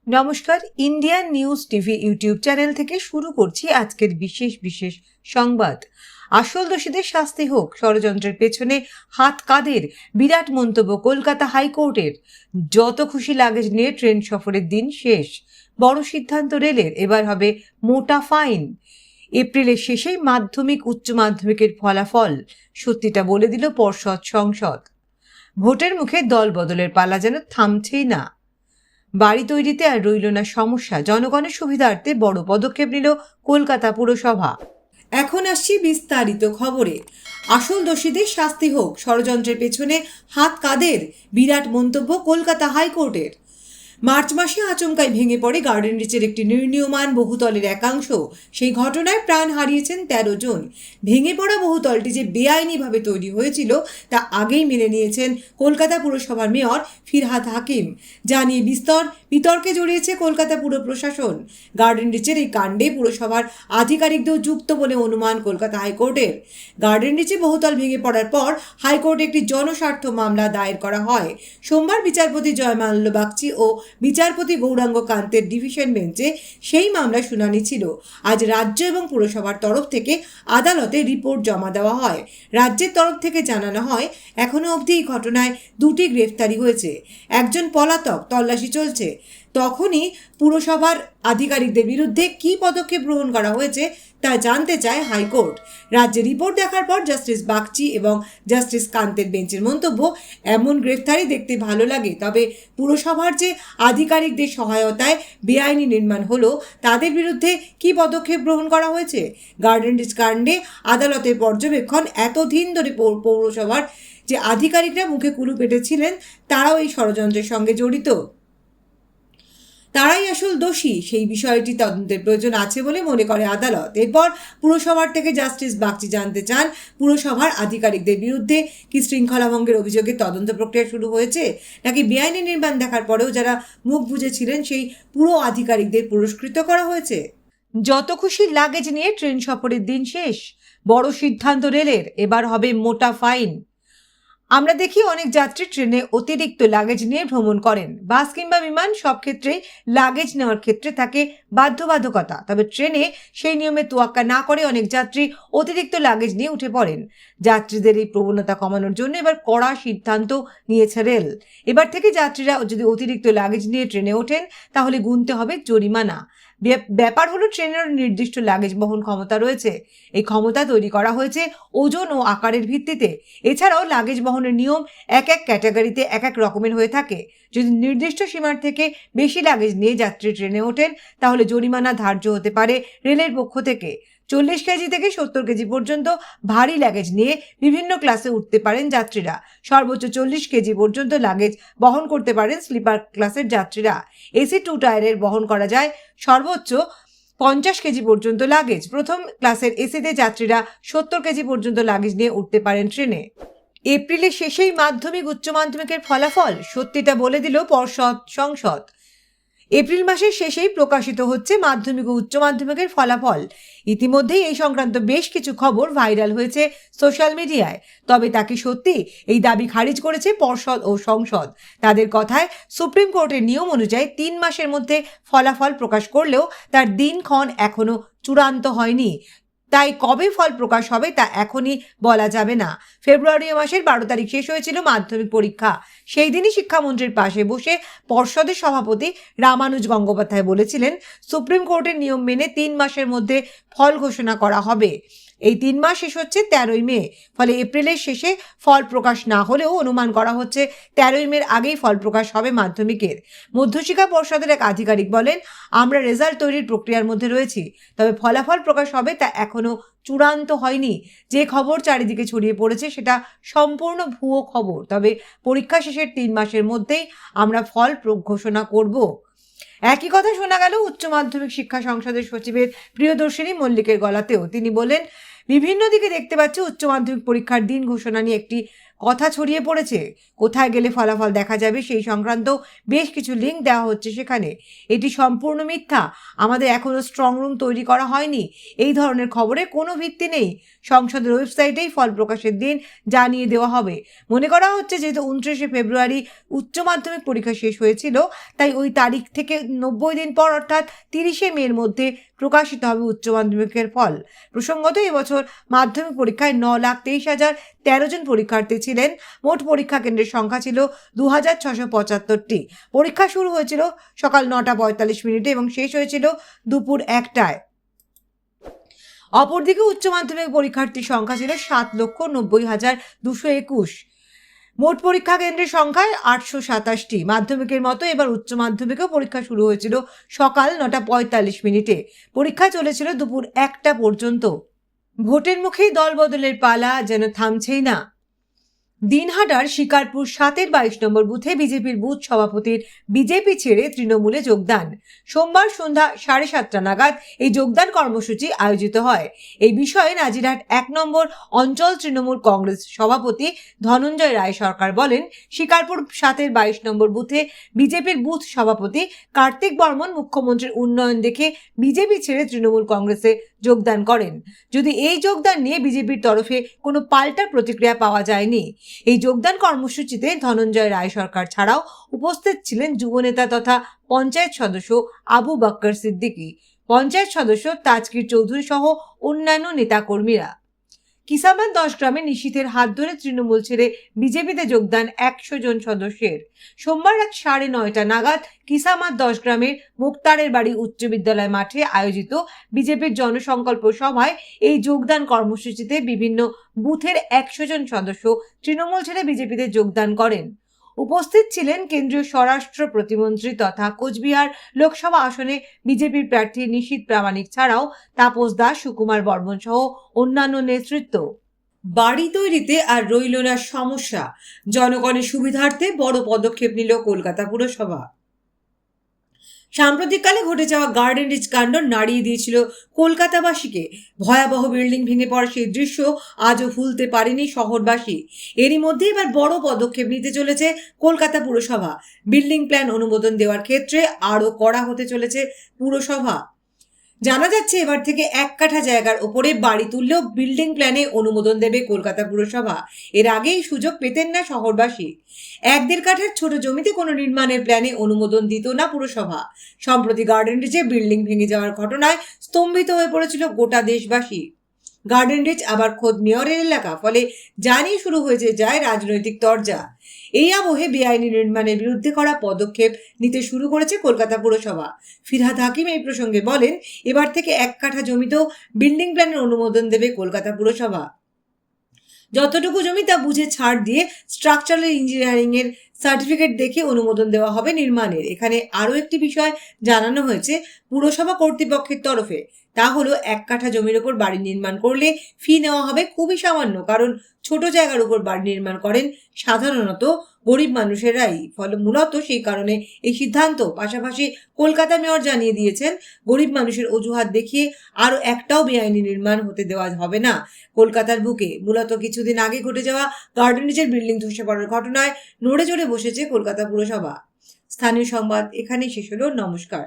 নমস্কার, Indian news TV YouTube channel থেকে শুরু করছি আজকের বিশেষ সংবাদ। আসল দোষীদের শাস্তি হোক, ষড়যন্ত্রের পেছনে হাত কাদের, বিরাট মন্তব্য কলকাতা হাইকোর্টের। যত খুশি লাগেজ নিয়ে ট্রেন সফরের দিন শেষ, বড় সিদ্ধান্ত রেলের, এবার হবে মোটা ফাইন। এপ্রিলের শেষেই মাধ্যমিক উচ্চ মাধ্যমিকের ফলাফল, সত্যিটা বলে দিল পর্ষদ সংসদ। ভোটের মুখে দল বদলের পালা যেন থামছেই না। বাড়ি তৈরিতে আর রইল না সমস্যা, জনগণের সুবিধার্থে বড় পদক্ষেপ নিল কলকাতা পুরসভা। এখন আসছি বিস্তারিত খবরে। আসল দোষীদের শাস্তি হোক, ষড়যন্ত্রের পেছনে হাত কাদের, বিরাট মন্তব্য কলকাতা হাইকোর্টের। মার্চ মাসে আচমকাই ভেঙে পড়ে গার্ডেন রিচের একটি নির্মীয়মান বহুতলের একাংশ। সেই ঘটনায় প্রাণ হারিয়েছেন 13 জন। ভেঙে পড়া বহুতলটি যে বেআইনিভাবে তৈরি হয়েছিল তা আগেই মেনে নিয়েছেন কলকাতা পুরসভার মেয়র ফিরহাদ হাকিম। জানিয়ে বিতর্কে জড়িয়েছে কলকাতা পুর প্রশাসন। গার্ডেন রিচের এই কাণ্ডে পুরসভার আধিকারিকদের যুক্ত বলে অনুমান কলকাতা হাইকোর্টের। গার্ডেন রিচে বহুতল ভেঙে পড়ার পর হাইকোর্টে একটি জনস্বার্থ মামলা দায়ের করা হয়। সোমবার বিচারপতি জয়মাল্য বাগচি ও বিচারপতি গৌরাঙ্গ কান্তের ডিভিশন বেঞ্চে সেই মামলার শুনানি ছিল। আজ রাজ্য এবং পুরসভার তরফ থেকে আদালতে রিপোর্ট জমা দেওয়া হয়। রাজ্যের তরফ থেকে জানানো হয়, এখনো অবধি এই ঘটনায় 2টি গ্রেফতারি হয়েছে, একজন পলাতক, তল্লাশি চলছে। তখনই পুরসভার আধিকারিকদের বিরুদ্ধে কী পদক্ষেপ গ্রহণ করা হয়েছে তা জানতে চায় হাইকোর্ট। রাজ্যের রিপোর্ট দেখার পর জাস্টিস বাগচি এবং জাস্টিস কান্তের বেঞ্চের মন্তব্য, এমন গ্রেফতারি দেখতে ভালো লাগে, তবে পুরসভার যে আধিকারিকদের সহায়তায় বেআইনি নির্মাণ হলো তাদের বিরুদ্ধে কী পদক্ষেপ গ্রহণ করা হয়েছে। গার্ডেন রিচ কাণ্ডে আদালতের পর্যবেক্ষণ, এতদিন ধরে পৌরসভার যে আধিকারিকরা মুখে কুলু পেটেছিলেন তারাও এই ষড়যন্ত্রের সঙ্গে জড়িত, তারাই আসল দোষী, সেই বিষয়টি তদন্তের প্রয়োজন আছে বলে মনে করে আদালত। এরপর পুরসভার থেকে জাস্টিস বাগচি জানতে চান, পুরসভার আধিকারিকদের বিরুদ্ধে কি শৃঙ্খলা ভঙ্গের অভিযোগে তদন্ত প্রক্রিয়া শুরু হয়েছে, নাকি বেআইনি নির্মাণ দেখার পরেও যারা মুখ বুজেছিলেন সেই পুরো আধিকারিকদের পুরস্কৃত করা হয়েছে। যত খুশি লাগেজ নিয়ে ট্রেন সফরের দিন শেষ, বড় সিদ্ধান্ত রেলের, এবার হবে মোটা ফাইন। আমরা দেখি অনেক যাত্রী ট্রেনে অতিরিক্ত লাগেজ নিয়ে ভ্রমণ করেন। বাস কিংবা বিমান, সব ক্ষেত্রেই লাগেজ নেওয়ার ক্ষেত্রে থাকে বাধ্যবাধকতা, তবে ট্রেনে সেই নিয়মে তোয়াক্কা না করে অনেক যাত্রী অতিরিক্ত লাগেজ নিয়ে উঠে পড়েন। যাত্রীদের এই প্রবণতা কমানোর জন্য এবার কড়া সিদ্ধান্ত নিয়েছে রেল। এবার থেকে যাত্রীরা যদি অতিরিক্ত লাগেজ নিয়ে ট্রেনে ওঠেন তাহলে গুনতে হবে জরিমানা। ব্যাপার হলো, ট্রেনের নির্দিষ্ট লাগেজ বহন ক্ষমতা রয়েছে। এই ক্ষমতা তৈরি করা হয়েছে ওজন ও আকারের ভিত্তিতে। এছাড়াও লাগেজ বহনের নিয়ম এক এক ক্যাটাগরিতে এক এক রকমের হয়ে থাকে। যদি নির্দিষ্ট সীমার থেকে বেশি লাগেজ নিয়ে যাত্রী ট্রেনে ওঠেন তাহলে জরিমানা ধার্য হতে পারে রেলের পক্ষ থেকে। 40 কেজি থেকে 70 কেজি পর্যন্ত ভারী লাগেজ নিয়ে বিভিন্ন ক্লাসে উঠতে পারেন যাত্রীরা। সর্বোচ্চ 40 কেজি পর্যন্ত লাগেজ বহন করতে পারেন স্লিপার ক্লাসের যাত্রীরা। এসি 2 টায়ারের বহন করা যায় সর্বোচ্চ 50 কেজি পর্যন্ত লাগেজ। প্রথম ক্লাসের এসিতে যাত্রীরা 70 কেজি পর্যন্ত লাগেজ নিয়ে উঠতে পারেন ট্রেনে। এপ্রিলের শেষেই মাধ্যমিক উচ্চ মাধ্যমিকের ফলাফল, সত্যিটা বলে দিল পর্ষদ সংসদ। এপ্রিল মাসের শেষেই প্রকাশিত হচ্ছে মাধ্যমিক ও উচ্চ মাধ্যমিকের ফলাফল। ইতিমধ্যেই এই সংক্রান্ত বেশ কিছু খবর ভাইরাল হয়েছে সোশ্যাল মিডিয়ায়। তবে তা কি সত্যি? এই দাবি খারিজ করেছে পর্ষদ ও সংসদ। তাদের কথায়, সুপ্রিম কোর্টের নিয়ম অনুযায়ী 3 মাসের মধ্যে ফলাফল প্রকাশ করলেও তার দিনক্ষণ এখনো চূড়ান্ত হয়নি। তাই কবে ফল প্রকাশ হবে তা এখনই বলা যাবে না। ফেব্রুয়ারি মাসের 12 তারিখ শেষ হয়েছিল মাধ্যমিক পরীক্ষা। সেই দিনই শিক্ষামন্ত্রীর পাশে বসে পর্ষদের সভাপতি রামানুজ গঙ্গোপাধ্যায় বলেছিলেন, সুপ্রিম কোর্টের নিয়ম মেনে 3 মাসের মধ্যে ফল ঘোষণা করা হবে। এই 3 মাস শেষ হচ্ছে 13ই মে। ফলে এপ্রিলের শেষে ফল প্রকাশ না হলেও অনুমান করা হচ্ছে 13ই মের আগেই ফল প্রকাশ হবে মাধ্যমিকের। মধ্যশিক্ষা পর্ষদের এক আধিকারিক বলেন, আমরা রেজাল্ট তৈরির প্রক্রিয়ার মধ্যে রয়েছি, তবে ফলাফল প্রকাশ হবে তা এখনো চূড়ান্ত হয়নি। যে খবর চারিদিকে ছড়িয়ে পড়েছে সেটা সম্পূর্ণ ভুয়ো খবর। তবে পরীক্ষা শেষের 3 মাসের মধ্যেই আমরা ফল ঘোষণা করব। একই কথা শোনা গেল উচ্চ মাধ্যমিক শিক্ষা সংসদের সচিবের প্রিয়দর্শিনী মল্লিকের গলাতেও। তিনি বলেন, বিভিন্ন দিকে দেখতে পাচ্ছি উচ্চ মাধ্যমিক পরীক্ষার দিন ঘোষণা নিয়ে একটি কথা ছড়িয়ে পড়েছে। কোথায় গেলে ফলাফল দেখা যাবে সেই সংক্রান্ত বেশ কিছু লিঙ্ক দেওয়া হচ্ছে সেখানে। এটি সম্পূর্ণ মিথ্যা। আমাদের এখনও স্ট্রং রুম তৈরি করা হয়নি। এই ধরনের খবরে কোনো ভিত্তি নেই। সংসদের ওয়েবসাইটেই ফল প্রকাশের দিন জানিয়ে দেওয়া হবে। মনে করা হচ্ছে যেহেতু 29শে ফেব্রুয়ারি উচ্চ মাধ্যমিক পরীক্ষা শেষ হয়েছিল, তাই ওই তারিখ থেকে 90 দিন পর অর্থাৎ 30শে মের মধ্যে প্রকাশিত হবে উচ্চ মাধ্যমিকের ফল। প্রসঙ্গত এবছর মাধ্যমিক পরীক্ষায় 9,23,013 জন পরীক্ষার্থী ছিলেন। মোট পরীক্ষা কেন্দ্রের সংখ্যা ছিল 2,675টি। পরীক্ষা শুরু হয়েছিল সকাল 9:45 এবং শেষ হয়েছিল দুপুর 1টায়। অপরদিকে উচ্চ মাধ্যমিক পরীক্ষার্থীর সংখ্যা ছিল 7,90,221। মোট পরীক্ষা কেন্দ্রের সংখ্যায় 827টি। মাধ্যমিকের মতো এবার উচ্চ মাধ্যমিকেও পরীক্ষা শুরু হয়েছিল সকাল 9:45। পরীক্ষা চলেছিল দুপুর 1টা পর্যন্ত। ভোটের মুখেই দল বদলের পালা যেন থামছেই না। দিনহাটার শিকারপুর 7-এর 22 নম্বর বুথে বিজেপির বুথ সভাপতির বিজেপি ছেড়ে তৃণমূলে যোগদান। সোমবার সন্ধ্যা 7:30 নাগাদ এই যোগদান কর্মসূচি আয়োজিত হয়। এই বিষয়ে নাজিরহাট 1 নম্বর অঞ্চল তৃণমূল কংগ্রেস সভাপতি ধনঞ্জয় রায় সরকার বলেন, শিকারপুর 7-এর 22 নম্বর বুথে বিজেপির বুথ সভাপতি কার্তিক বর্মন মুখ্যমন্ত্রীর উন্নয়ন দেখে বিজেপি ছেড়ে তৃণমূল কংগ্রেসে যোগদান করেন। যদি এই যোগদান নিয়ে বিজেপির তরফে কোনো পাল্টা প্রতিক্রিয়া পাওয়া যায়নি। এই যোগদান কর্মসূচিতে ধনঞ্জয় রায় সরকার ছাড়াও উপস্থিত ছিলেন যুবনেতা তথা পঞ্চায়েত সদস্য আবু বক্কর সিদ্দিকী, পঞ্চায়েত সদস্য তাজকির চৌধুরী সহ অন্যান্য নেতাকর্মীরা। কিসামান 10 গ্রামে নিশীথের হাত ধরে তৃণমূল ছেড়ে বিজেপিতে যোগদান 100 জন সদস্যের। সোমবার রাত 9:30 নাগাদ কিসামাত 10 গ্রামের মুক্তারের বাড়ি উচ্চ বিদ্যালয় মাঠে আয়োজিত বিজেপির জনসংকল্প সভায় এই যোগদান কর্মসূচিতে বিভিন্ন বুথের 100 জন সদস্য তৃণমূল ছেড়ে বিজেপিতে যোগদান করেন। উপস্থিত ছিলেন কেন্দ্রীয় স্বরাষ্ট্র প্রতিমন্ত্রী তথা কোচবিহার লোকসভা আসনে বিজেপির প্রার্থী নিশীথ প্রামাণিক ছাড়াও তাপস দাস, সুকুমার বর্মন সহ অন্যান্য নেতৃত্ব। বাড়ি তৈরিতে আর রইল না সমস্যা। জনগণের সুবিধার্থে বড় পদক্ষেপ নিল কলকাতা পুরসভা। সাম্প্রতিককালে ঘটে যাওয়া গার্ডেন রিচ কাণ্ড নাড়িয়ে দিয়েছিল কলকাতাবাসীকে। ভয়াবহ বিল্ডিং ভেঙে পড়া সেই দৃশ্য আজও ভুলতে পারেনি শহরবাসী। এরই মধ্যে এবার বড় পদক্ষেপ নিতে চলেছে কলকাতা পুরসভা। বিল্ডিং প্ল্যান অনুমোদন দেওয়ার ক্ষেত্রে আরও কড়া হতে চলেছে পুরসভা। জানা যাচ্ছে এবার থেকে 1 কাঠা জায়গার ওপরে বাড়ি তুললেও বিল্ডিং প্ল্যানে অনুমোদন দেবে কলকাতা পুরসভা। এর আগে এই সুযোগ পেতেন না শহরবাসী। 1-1.5 কাঠার ছোট জমিতে কোনো নির্মাণের প্ল্যানে অনুমোদন দিত না পুরসভা। সম্প্রতি গার্ডেন রিচে বিল্ডিং ভেঙে যাওয়ার ঘটনায় স্তম্ভিত হয়ে পড়েছিল গোটা দেশবাসী। গার্ডেন রিচ আবার খোদ মেয়রের এলাকা, ফলে জানিয়ে শুরু হয়েছে যায় রাজনৈতিক তরজা। এই আবহে বেআইনি নির্মাণের বিরুদ্ধে করা পদক্ষেপ নিতে শুরু করেছে কলকাতা পুরসভা। ফিরহাদ হাকিম এই প্রসঙ্গে বলেন, এবার থেকে 1 কাঠা জমিতেও বিল্ডিং প্ল্যানের অনুমোদন দেবে কলকাতা পুরসভা। যতটুকু জমি তা বুঝে ছাড় দিয়ে স্ট্রাকচারাল ইঞ্জিনিয়ারিং এর সার্টিফিকেট দেখে অনুমোদন দেওয়া হবে নির্মাণের। এখানে আরও একটি বিষয় জানানো হয়েছে পুরসভা কর্তৃপক্ষের তরফে। তা হলো 1 কাঠা জমির উপর বাড়ি নির্মাণ করলে ফি নেওয়া হবে খুবই সামান্য, কারণ ছোট জায়গার উপর বাড়ি নির্মাণ করেন সাধারণত গরিব মানুষেরাই। ফলে মূলত সেই কারণে এই সিদ্ধান্ত। পাশাপাশি কলকাতা মেয়র জানিয়ে দিয়েছেন, গরিব মানুষের অজুহাত দেখিয়ে আরও একটাও বেআইনি নির্মাণ হতে দেওয়া হবে না কলকাতার বুকে। মূলত কিছুদিন আগে ঘটে যাওয়া গার্ডেন রিচের বিল্ডিং ধসে পড়ার ঘটনায় নড়ে চড়ে বসেছে কলকাতা পুরসভা। স্থানীয় সংবাদ এখানেই শেষ হলো। নমস্কার।